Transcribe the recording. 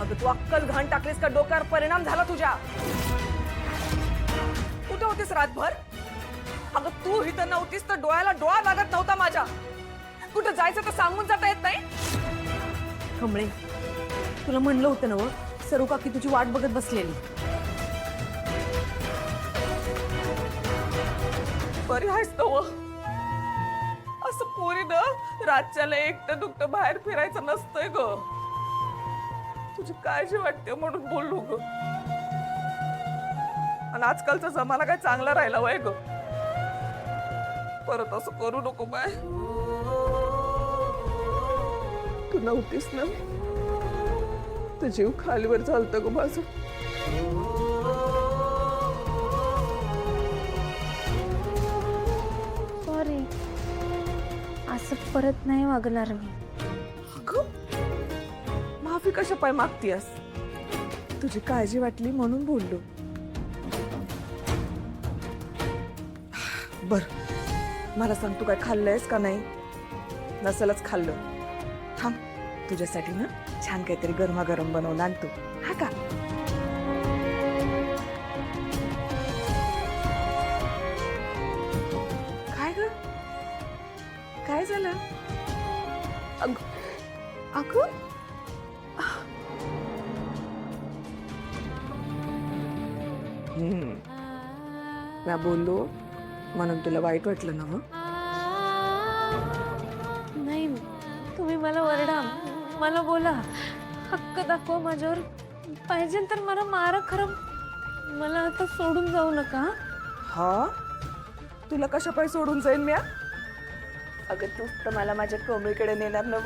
अगं तू अक्कल घाण टाकलीस का डोक्यावर परिणाम झाला तुझ्या? कुठे होतीस रातभर? अगं तू इथं नव्हतीस तर डोळ्याला डोळा लागत नव्हता माझ्या. कुठं जायचं तर सांगून जाता येत नाही? कमळे, तुला म्हणलं होतं ना व, सरू काकी तुझी वाट बघत बसलेली. बरी आहेस तो व? असं पोरीनं रातच्याला एकटं दुकटं बाहेर फिरायचं नसतंय ग. तुझी काळजी वाटते म्हणून बोललो ग. आणि आजकालचा जमाना काय चांगला राहिला वय ग. परत असं करू नको बाय. तू नव्हतीस ना, तर जीव खालीवर चालतं ग माझं. सॉरी, असं परत नाही वागणार मी. अगं माफी कशा पाय मागतीयस? तुझी काळजी वाटली म्हणून बोललो. बर, मला सांग तू काय खाल्लंयस का नाही? नसेलच खाल्लं, थांब तुझ्यासाठी ना छान काहीतरी गरमागरम बनवून आणतो. हा का? काय ग, काय झालं? अगं मी बोललो म्हणून तुला वाईट वाटलं ना? मग नाही, तुम्ही मला ओरडा, मला बोला, हक्क दाखवा माझ्यावर. पाहिजे तर मला मारा, खरं मला आता सोडून जाऊ नका. हा, तुला कशा पाय सोडून जाईन मी? अगं तूच तर मला माझ्या कमळीकडे नेणार ना?